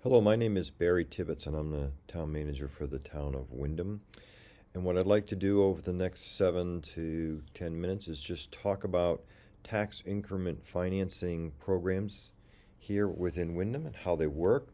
Hello, my name is Barry Tibbetts, and I'm the town manager for the town of Windham. And what I'd like to do over the next 7 to 10 minutes is just talk about tax increment financing programs here within Windham and how they work,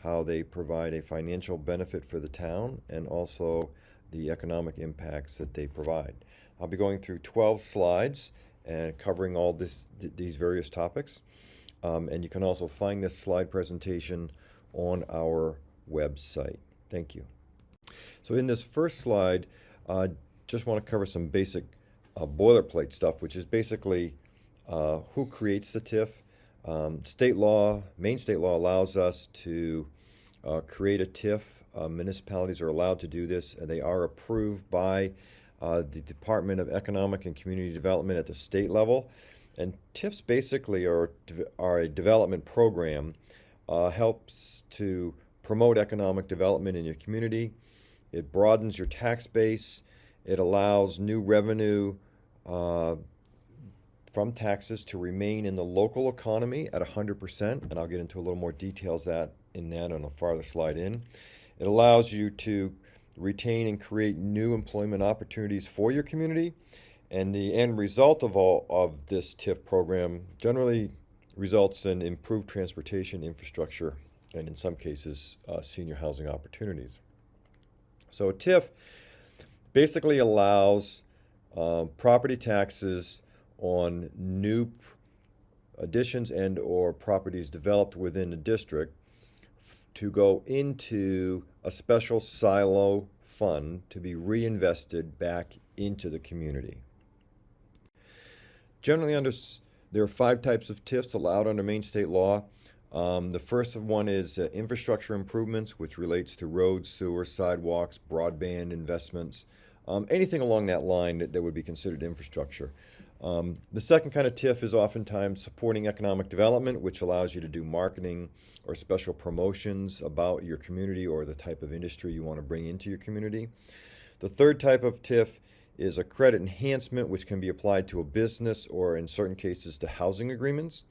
how they provide a financial benefit for the town, and also the economic impacts that they provide. I'll be going through 12 slides and covering all these various topics. And you can also find this slide presentation on our website. Thank you. So in this first slide, just want to cover some basic boilerplate stuff, which is basically who creates the TIF. Maine state law allows us to create a TIF. Municipalities are allowed to do this, and they are approved by the Department of Economic and Community Development at the state level. And TIFs basically are a development program. Helps to promote economic development in your community. It broadens your tax base. It allows new revenue from taxes to remain in the local economy at 100%, and I'll get into a little more details in that on a farther slide in. It allows you to retain and create new employment opportunities for your community, and the end result of all of this TIF program generally results in improved transportation infrastructure and, in some cases, senior housing opportunities. So a TIF basically allows property taxes on new additions and or properties developed within the district to go into a special silo fund to be reinvested back into the community. Generally, there are 5 types of TIFs allowed under Maine state law. The first one is infrastructure improvements, which relates to roads, sewers, sidewalks, broadband investments, anything along that line that would be considered infrastructure. The second kind of TIF is oftentimes supporting economic development, which allows you to do marketing or special promotions about your community or the type of industry you want to bring into your community. The third type of TIF is a credit enhancement, which can be applied to a business or, in certain cases, to housing agreements.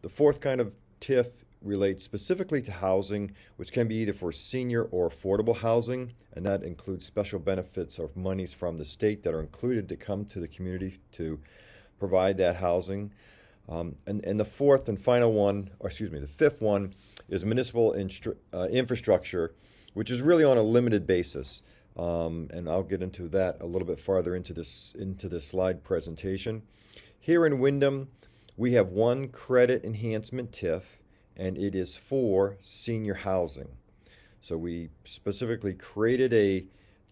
The fourth kind of TIF relates specifically to housing, which can be either for senior or affordable housing, and that includes special benefits or monies from the state that are included to come to the community to provide that housing. And the fourth and final one, the fifth one, is municipal infrastructure, which is really on a limited basis. And I'll get into that a little bit farther into this slide presentation. Here in Windham, we have one credit enhancement TIF, and it is for senior housing. So we specifically created a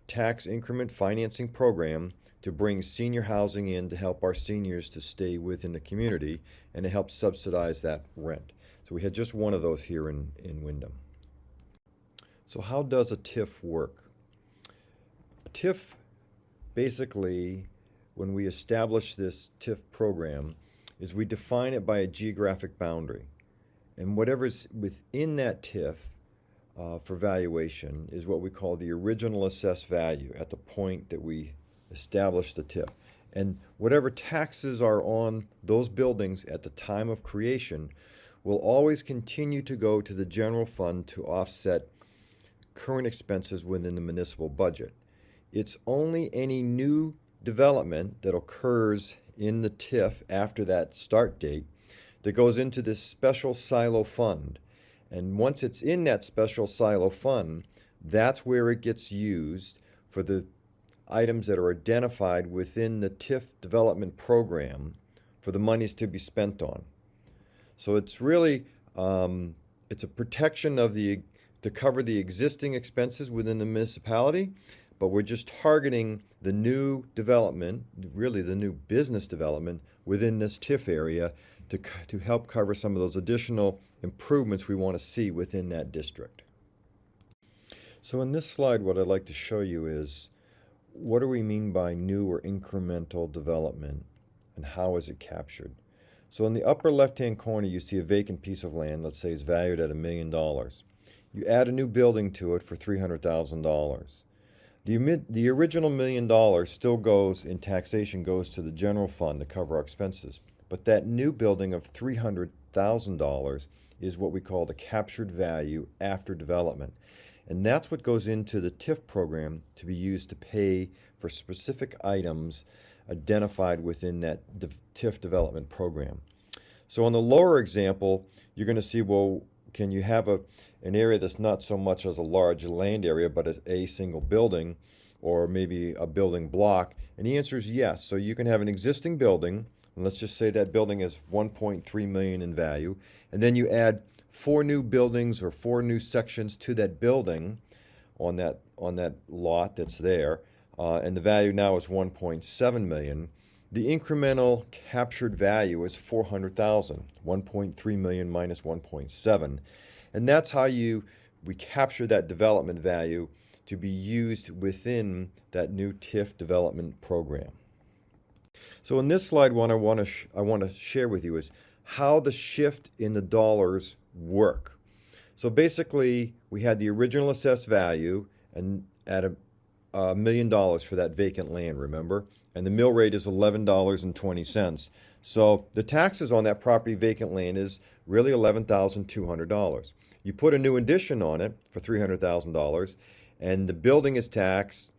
tax increment financing program to bring senior housing in to help our seniors to stay within the community and to help subsidize that rent. So we had just one of those here in Windham. So how does a TIF work? TIF, basically, when we establish this TIF program, is we define it by a geographic boundary. And whatever's within that TIF for valuation is what we call the original assessed value at the point that we establish the TIF. And whatever taxes are on those buildings at the time of creation will always continue to go to the general fund to offset current expenses within the municipal budget. It's only any new development that occurs in the TIF after that start date that goes into this special silo fund. And once it's in that special silo fund, that's where it gets used for the items that are identified within the TIF development program for the monies to be spent on. So it's really, it's a protection to cover the existing expenses within the municipality, but we're just targeting the new development, really the new business development within this TIF area to help cover some of those additional improvements we want to see within that district. So in this slide, what I'd like to show you is what do we mean by new or incremental development and how is it captured? So in the upper left-hand corner, you see a vacant piece of land, let's say it's valued at $1 million. You add a new building to it for $300,000. The original $1 million still goes in taxation, goes to the general fund to cover our expenses. But that new building of $300,000 is what we call the captured value after development. And that's what goes into the TIF program to be used to pay for specific items identified within that TIF development program. So on the lower example, you're going to see, well, can you have an area that's not so much as a large land area, but a single building, or maybe a building block? And the answer is yes. So you can have an existing building, and let's just say that building is $1.3 million in value, and then you add 4 new buildings or 4 new sections to that building on that lot that's there, and the value now is $1.7 million. The incremental captured value is $400,000, $1.3 million minus 1.7, and that's how we capture that development value to be used within that new TIF development program. So in this slide, what I want to share with you is how the shift in the dollars work. So basically, we had the original assessed value and at $1 million for that vacant land, remember? And the mill rate is $11.20. So the taxes on that property vacant land is really $11,200. You put a new addition on it for $300,000, and the building is taxed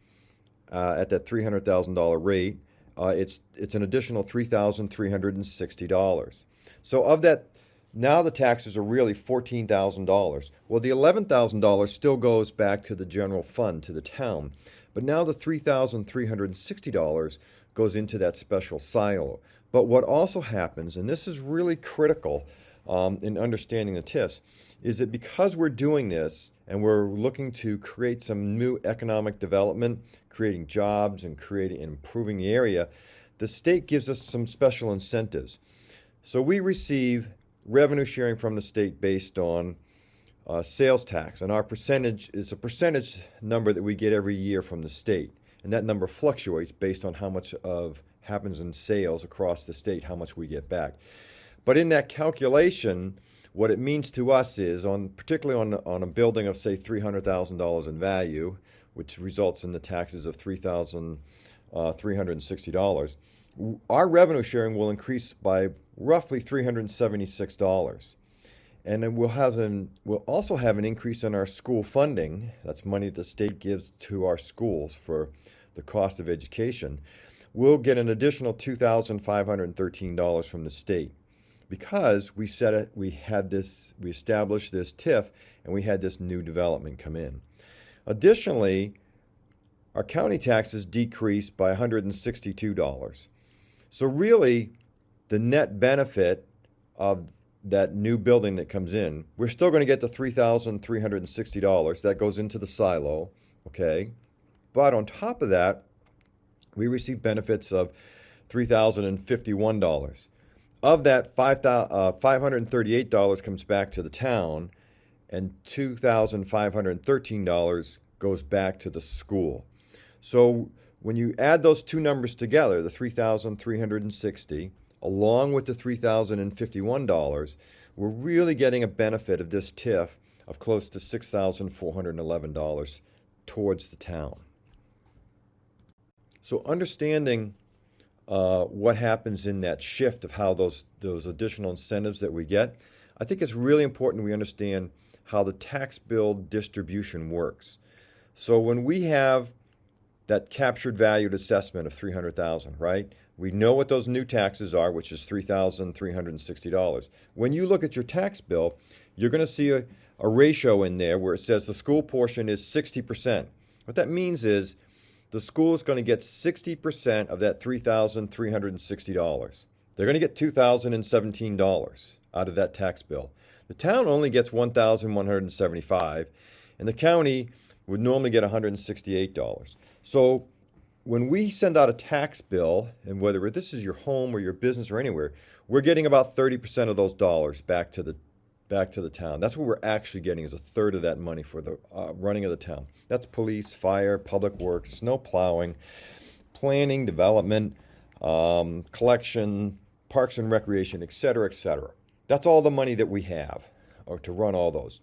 at that $300,000 rate. It's an additional $3,360. So of that, now the taxes are really $14,000. Well, the $11,000 still goes back to the general fund, to the town. But now the $3,360 goes into that special silo. But what also happens, and this is really critical in understanding the TIFs, is that because we're doing this and we're looking to create some new economic development, creating jobs and improving the area, the state gives us some special incentives. So we receive revenue sharing from the state based on sales tax, and our percentage is a percentage number that we get every year from the state, and that number fluctuates based on how much happens in sales across the state, how much we get back. But in that calculation, what it means to us is, particularly on a building of, say, $300,000 in value, which results in the taxes of $3,360, our revenue sharing will increase by roughly $376. And then we'll also have an increase in our school funding. That's money the state gives to our schools for the cost of education. We'll get an additional $2,513 from the state because we established this TIF and we had this new development come in. Additionally, our county taxes decreased by $162. So really, the net benefit of that new building that comes in, we're still going to get the $3,360. That goes into the silo, okay? But on top of that, we receive benefits of $3,051. Of that, $538 comes back to the town, and $2,513 goes back to the school. So when you add those two numbers together, the $3,360 along with the $3,051, we're really getting a benefit of this TIF of close to $6,411 towards the town. So understanding what happens in that shift of how those additional incentives that we get, I think it's really important we understand how the tax bill distribution works. So when we have that captured valued assessment of $300,000, right? We know what those new taxes are, which is $3,360. When you look at your tax bill, you're going to see a ratio in there where it says the school portion is 60%. What that means is the school is going to get 60% of that $3,360. They're going to get $2,017 out of that tax bill. The town only gets $1,175, and the county would normally get $168. So when we send out a tax bill, and whether this is your home or your business or anywhere, we're getting about 30% of those dollars back to the town. That's what we're actually getting, is a third of that money for the running of the town. That's police, fire, public works, snow plowing, planning, development, collection, parks and recreation, et cetera, et cetera. That's all the money that we have or to run all those.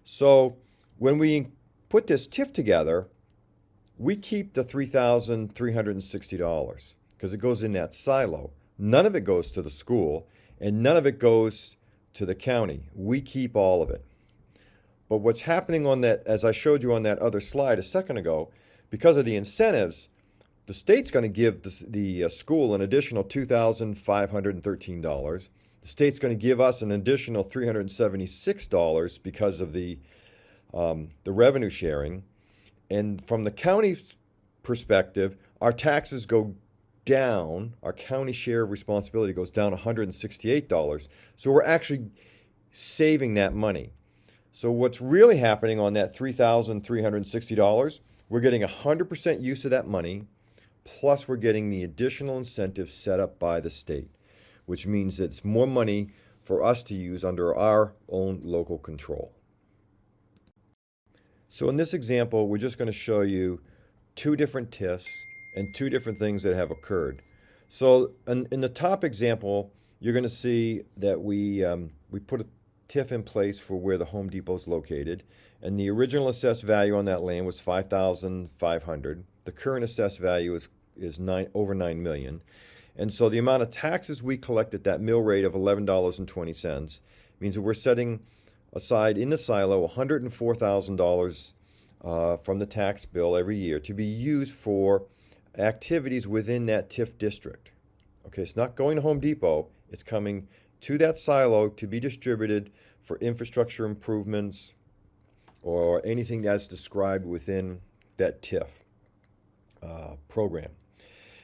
So when we put this TIF together, we keep the $3,360 because it goes in that silo. None of it goes to the school, and none of it goes to the county. We keep all of it. But what's happening on that, as I showed you on that other slide a second ago, because of the incentives, the state's going to give the school an additional $2,513. The state's going to give us an additional $376 because of the revenue sharing. And from the county's perspective, our taxes go down, our county share of responsibility goes down $168. So we're actually saving that money. So what's really happening on that $3,360, we're getting 100% use of that money, plus we're getting the additional incentives set up by the state, which means it's more money for us to use under our own local control. So in this example, we're just going to show you two different TIFs and two different things that have occurred. So in the top example, you're going to see that we put a TIF in place for where the Home Depot is located, and the original assessed value on that land was $5,500. The current assessed value is over $9 million. And so the amount of taxes we collect at that mill rate of $11.20 means that we're setting aside in the silo $104,000 from the tax bill every year to be used for activities within that TIF district. Okay, it's not going to Home Depot, it's coming to that silo to be distributed for infrastructure improvements or anything that's described within that TIF program.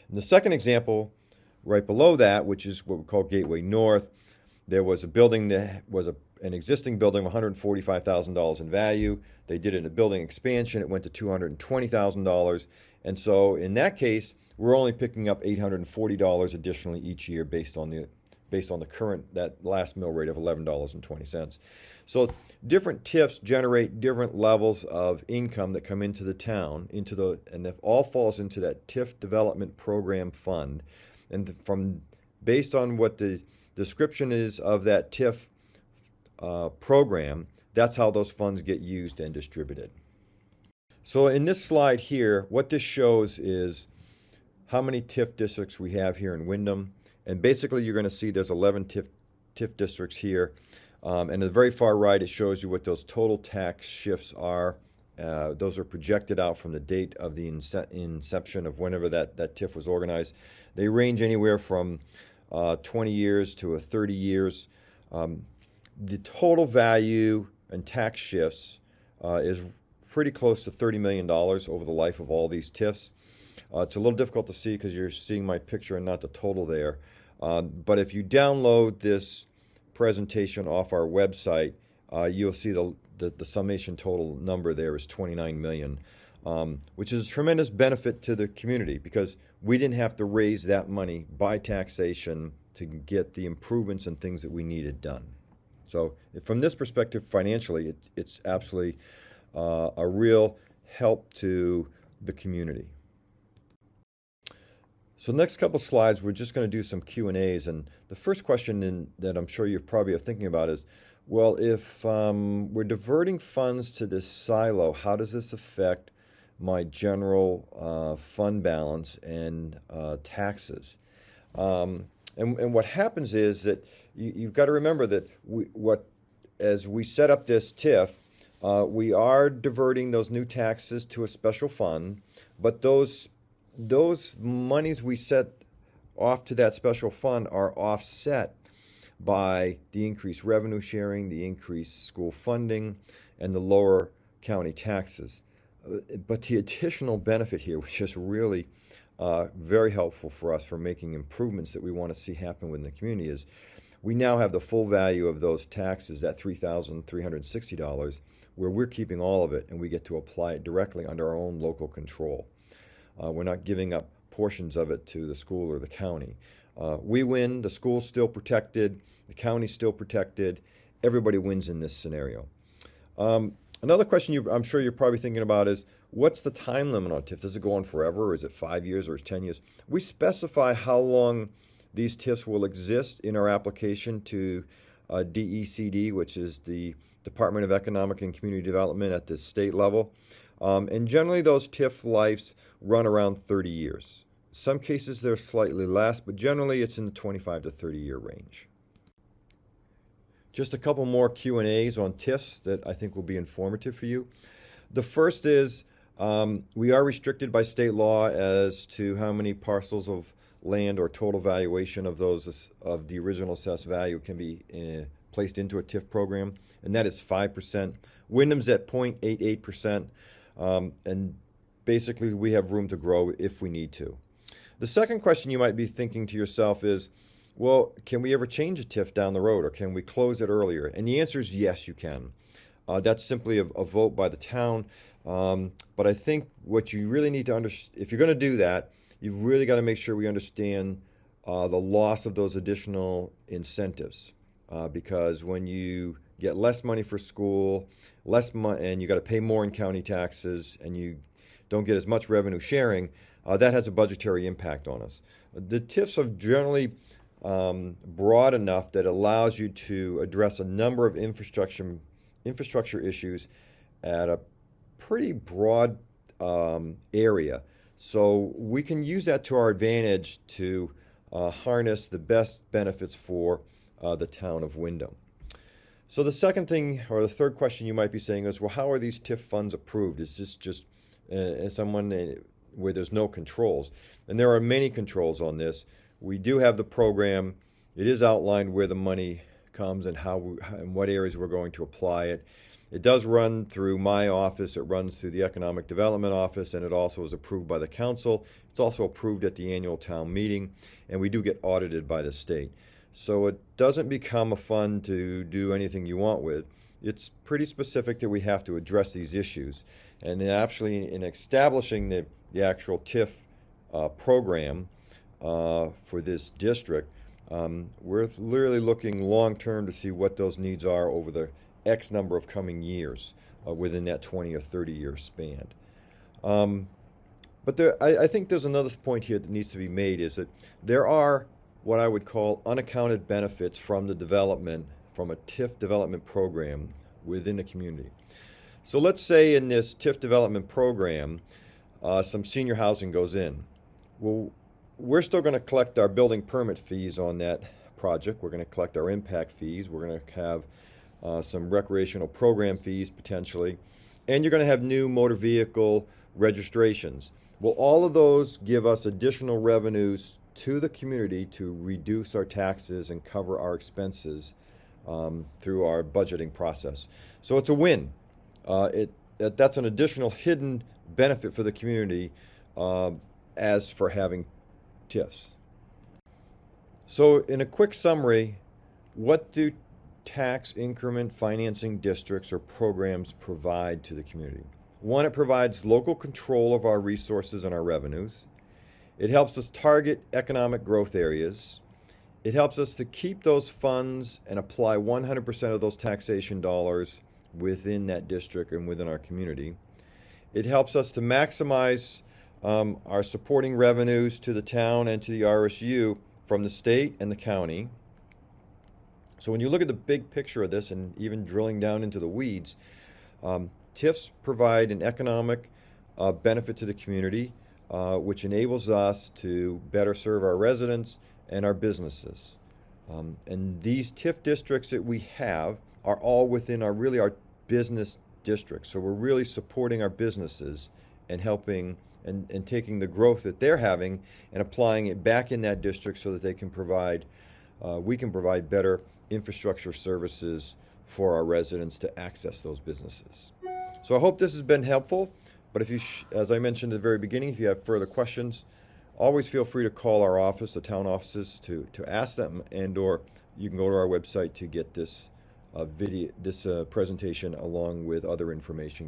In the second example, right below that, which is what we call Gateway North, there was a building that was an existing building of $145,000 in value. They did a building expansion. It went to $220,000. And so in that case, we're only picking up $840 additionally each year based on the current, that last mill rate of $11.20. So different TIFs generate different levels of income that come into the town, and it all falls into that TIF development program fund. And based on what the description is of that TIF program, that's how those funds get used and distributed. So in this slide here, what this shows is how many TIF districts we have here in Windham. And basically, you're going to see there's 11 TIF districts here. And at the very far right, it shows you what those total tax shifts are. Those are projected out from the date of the inception of whenever that TIF was organized. They range anywhere from 20 years to 30 years. The total value and tax shifts is pretty close to $30 million over the life of all these TIFs. It's a little difficult to see because you're seeing my picture and not the total there. But if you download this presentation off our website, you'll see the summation total number there is 29 million, which is a tremendous benefit to the community because we didn't have to raise that money by taxation to get the improvements and things that we needed done. So from this perspective, financially, it's absolutely a real help to the community. So next couple slides, we're just going to do some Q&As. And the first question that I'm sure you probably are thinking about is, well, if we're diverting funds to this silo, how does this affect my general fund balance and taxes? And what happens is that you've got to remember that as we set up this TIF, we are diverting those new taxes to a special fund, but those monies we set off to that special fund are offset by the increased revenue sharing, the increased school funding, and the lower county taxes. But the additional benefit here, which is really very helpful for us for making improvements that we want to see happen within the community, is we now have the full value of those taxes, that $3,360, where we're keeping all of it and we get to apply it directly under our own local control. We're not giving up portions of it to the school or the county. We win, the school's still protected, the county's still protected, everybody wins in this scenario. Another question I'm sure you're probably thinking about is, what's the time limit on TIF? Does it go on forever, or is it 5 years, or is it 10 years? We specify how long these TIFs will exist in our application to DECD, which is the Department of Economic and Community Development at the state level. And generally those TIF lives run around 30 years. Some cases they're slightly less, but generally it's in the 25 to 30 year range. just a couple more Q&As on TIFs that I think will be informative for you. The first is we are restricted by state law as to how many parcels of land or total valuation of those of the original assessed value can be placed into a TIF program, and that is 5%. Windham's at 0.88%, and basically we have room to grow if we need to. The second question you might be thinking to yourself is, well, can we ever change a TIF down the road, or can we close it earlier? And the answer is yes, you can. That's simply a vote by the town. But I think what you really need to understand, if you're going to do that, you've really got to make sure we understand the loss of those additional incentives. Because when you get less money for school, and you got to pay more in county taxes, and you don't get as much revenue sharing, that has a budgetary impact on us. The TIFs are generally broad enough that allows you to address a number of infrastructure issues at a pretty broad area. So we can use that to our advantage to harness the best benefits for the town of Windham. So the second thing, or the third question you might be saying is, well, how are these TIF funds approved? Is this just someone where there's no controls? And there are many controls on this. We do have the program. It is outlined where the money comes and and what areas we're going to apply it. It does run through my office, it runs through the Economic Development Office, and it also is approved by the council. It's also approved at the annual town meeting, and we do get audited by the state. So it doesn't become a fund to do anything you want with. It's pretty specific that we have to address these issues. And actually, in establishing the actual TIF program for this district, we're literally looking long-term to see what those needs are over the X number of coming years within that 20 or 30-year span. But I think there's another point here that needs to be made, is that there are what I would call unaccounted benefits from the development, from a TIF development program within the community. So let's say in this TIF development program, some senior housing goes in. Well, we're still going to collect our building permit fees on that project. We're going to collect our impact fees. We're going to have some recreational program fees potentially. And you're going to have new motor vehicle registrations. Well, all of those give us additional revenues to the community to reduce our taxes and cover our expenses through our budgeting process. So it's a win. That's an additional hidden benefit for the community as for having TIFs. So in a quick summary, what do tax increment financing districts or programs provide to the community? One, it provides local control of our resources and our revenues. It helps us target economic growth areas. It helps us to keep those funds and apply 100% of those taxation dollars within that district and within our community. It helps us to maximize our supporting revenues to the town and to the RSU from the state and the county. So when you look at the big picture of this, and even drilling down into the weeds, TIFs provide an economic benefit to the community, which enables us to better serve our residents and our businesses. And these TIF districts that we have are all within our business districts. So we're really supporting our businesses and helping and taking the growth that they're having and applying it back in that district so that we can provide better infrastructure services for our residents to access those businesses. So I hope this has been helpful, but if you, as I mentioned at the very beginning, if you have further questions, always feel free to call our office, the town offices, to ask them, and/or you can go to our website to get this presentation along with other information